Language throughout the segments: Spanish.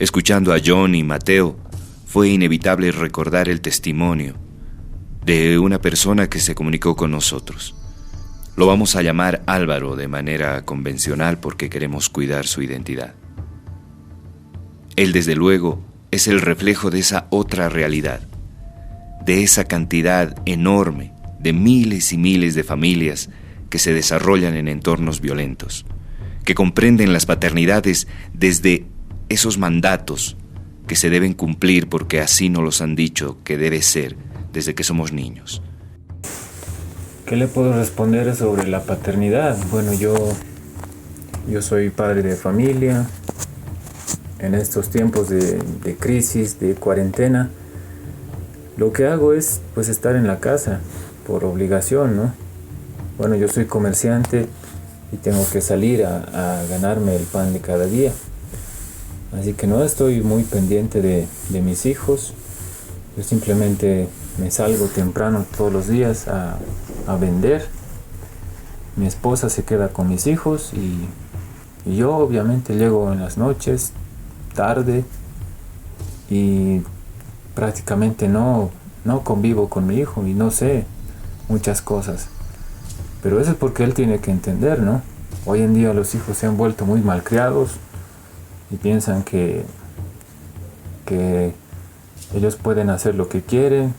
Escuchando a John y Mateo, fue inevitable recordar el testimonio de una persona que se comunicó con nosotros. Lo vamos a llamar Álvaro de manera convencional porque queremos cuidar su identidad. Él, desde luego, es el reflejo de esa otra realidad, de esa cantidad enorme de miles y miles de familias que se desarrollan en entornos violentos, que comprenden las paternidades desde esos mandatos que se deben cumplir porque así nos los han dicho que debe ser desde que somos niños. ¿Qué le puedo responder sobre la paternidad? Bueno, yo soy padre de familia. En estos tiempos de crisis, de cuarentena, lo que hago es pues estar en la casa por obligación, ¿no? Bueno, yo soy comerciante y tengo que salir a ganarme el pan de cada día. Así que no estoy muy pendiente de mis hijos. Yo simplemente me salgo temprano todos los días a vender. Mi esposa se queda con mis hijos y yo obviamente llego en las noches, tarde, y prácticamente no convivo con mi hijo y no sé muchas cosas. Pero eso es porque él tiene que entender, ¿no? Hoy en día los hijos se han vuelto muy malcriados y piensan que ellos pueden hacer lo que quieren.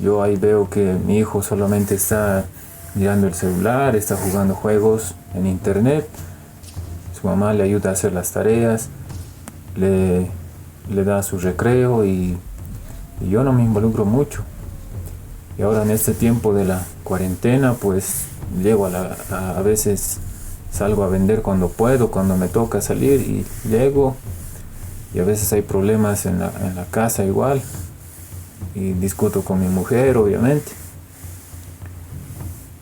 Yo ahí veo que mi hijo solamente está mirando el celular, está jugando juegos en internet. Su mamá le ayuda a hacer las tareas, le da su recreo y yo no me involucro mucho. Y ahora en este tiempo de la cuarentena pues llego a veces salgo a vender cuando puedo, cuando me toca salir, y llego y a veces hay problemas en la casa igual y discuto con mi mujer, obviamente,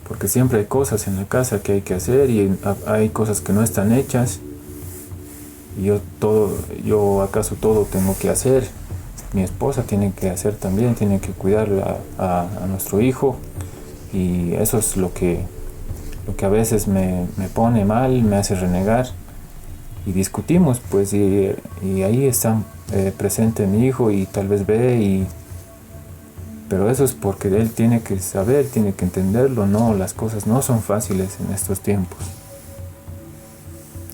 porque siempre hay cosas en la casa que hay que hacer y hay cosas que no están hechas y yo acaso todo tengo que hacer. Mi esposa tiene que hacer también, tiene que cuidar a nuestro hijo, y eso es lo que a veces me pone mal, me hace renegar, y discutimos pues y ahí está presente mi hijo y tal vez ve, pero eso es porque él tiene que saber, tiene que entenderlo. No, las cosas no son fáciles en estos tiempos.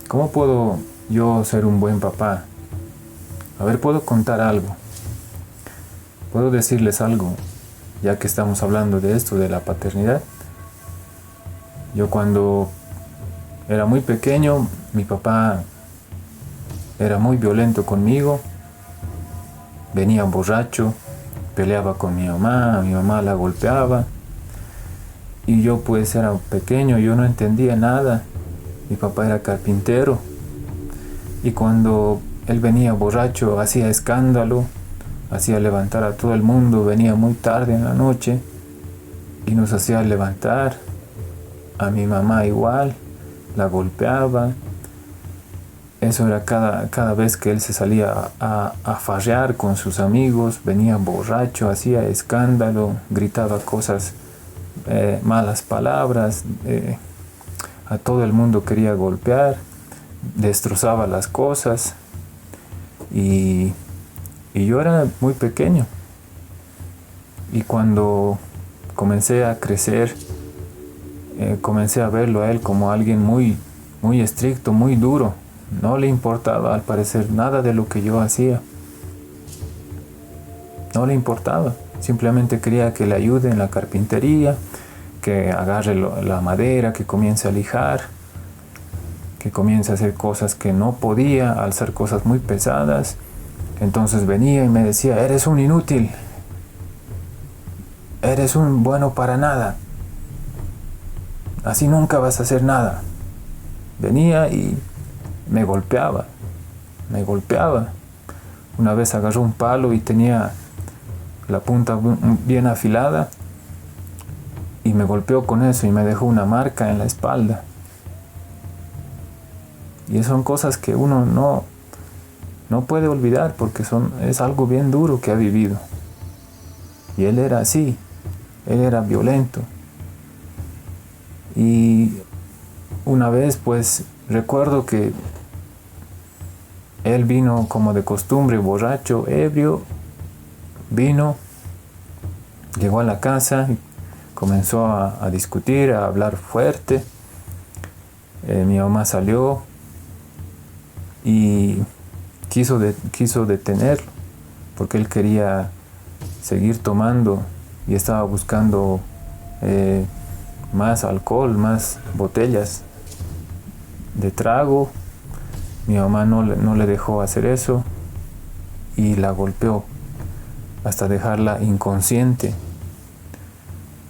¿Cómo puedo yo ser un buen papá? A ver, puedo contar algo. Puedo decirles algo, ya que estamos hablando de esto, de la paternidad. Yo cuando era muy pequeño, mi papá era muy violento conmigo. Venía borracho, peleaba con mi mamá la golpeaba. Y yo pues era pequeño, yo no entendía nada. Mi papá era carpintero. Y cuando él venía borracho, hacía escándalo, hacía levantar a todo el mundo, venía muy tarde en la noche y nos hacía levantar. A mi mamá igual, la golpeaba. Eso era cada vez que él se salía a farrear con sus amigos, venía borracho, hacía escándalo, gritaba cosas, malas palabras, a todo el mundo quería golpear, destrozaba las cosas, y yo era muy pequeño. Y cuando comencé a crecer, comencé a verlo a él como alguien muy, muy estricto, muy duro. No le importaba, al parecer, nada de lo que yo hacía. No le importaba. Simplemente quería que le ayude en la carpintería, que agarre la madera, que comience a lijar, que comience a hacer cosas que no podía, a alzar cosas muy pesadas. Entonces venía y me decía: eres un inútil, eres un bueno para nada, así nunca vas a hacer nada. Venía y me golpeaba. Una vez agarró un palo y tenía la punta bien afilada y me golpeó con eso y me dejó una marca en la espalda. Y son cosas que uno no puede olvidar porque es algo bien duro que ha vivido. Y él era así, él era violento. Y una vez pues recuerdo que Él vino como de costumbre, borracho, ebrio, vino, llegó a la casa y comenzó a discutir, a hablar fuerte. Mi mamá salió y quiso detenerlo porque él quería seguir tomando y estaba buscando más alcohol, más botellas de trago. Mi mamá no le dejó hacer eso y la golpeó hasta dejarla inconsciente.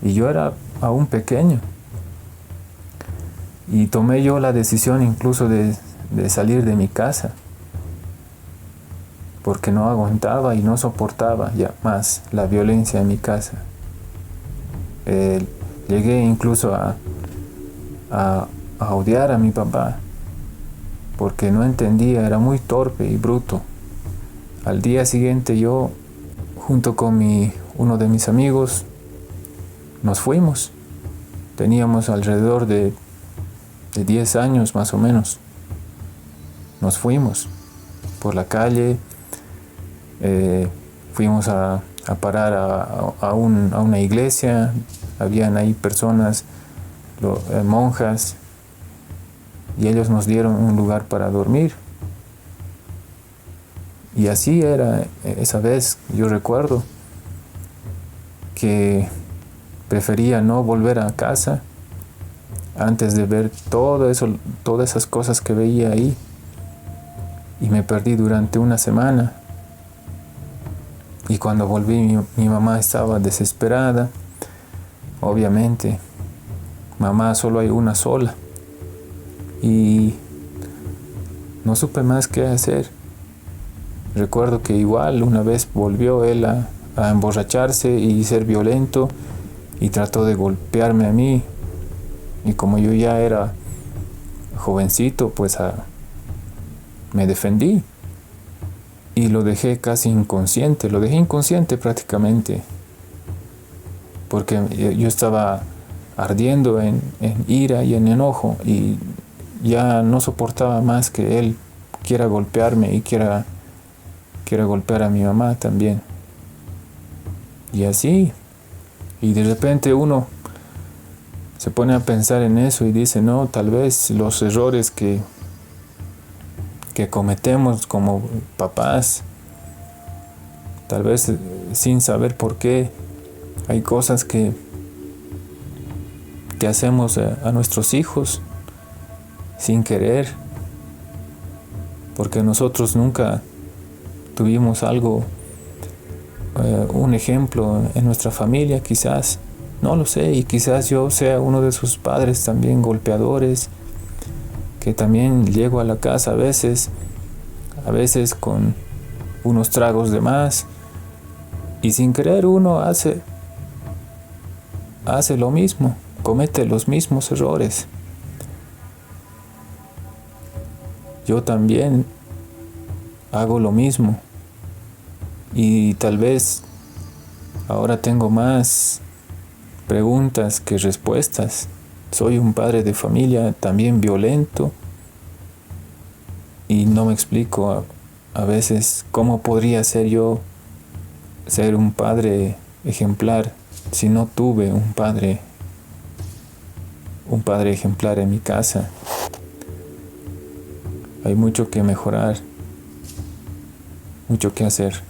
Y yo era aún pequeño. Y tomé yo la decisión incluso de salir de mi casa, porque no aguantaba y no soportaba ya más la violencia en mi casa. Llegué incluso a odiar a mi papá, porque no entendía, era muy torpe y bruto. Al día siguiente yo, junto con uno de mis amigos, nos fuimos. Teníamos alrededor de 10 años más o menos. Nos fuimos por la calle, fuimos a parar a una iglesia. Habían ahí personas, monjas, y ellos nos dieron un lugar para dormir. Y así era esa vez. Yo recuerdo que prefería no volver a casa antes de ver todo eso, todas esas cosas que veía ahí. Y me perdí durante una semana. Y cuando volví, mi mamá estaba desesperada. Obviamente, mamá solo hay una sola. Y no supe más qué hacer. Recuerdo que igual una vez volvió él a emborracharse y ser violento y trató de golpearme a mí. Y como yo ya era jovencito, pues me defendí y lo dejé casi inconsciente, lo dejé inconsciente prácticamente, porque yo estaba ardiendo en ira y en enojo y ya no soportaba más que él quiera golpearme y quiera golpear a mi mamá también. Y así, y de repente uno se pone a pensar en eso y dice, no, tal vez los errores que cometemos como papás, tal vez sin saber por qué, hay cosas que hacemos a nuestros hijos sin querer, porque nosotros nunca tuvimos algo, un ejemplo en nuestra familia, quizás, no lo sé, y quizás yo sea uno de sus padres también golpeadores, que también llego a la casa a veces con unos tragos de más y sin querer uno hace lo mismo, comete los mismos errores. Yo también hago lo mismo y tal vez ahora tengo más preguntas que respuestas. Soy un padre de familia también violento y no me explico a veces cómo podría ser yo ser un padre ejemplar si no tuve un padre ejemplar en mi casa. Hay mucho que mejorar, mucho que hacer.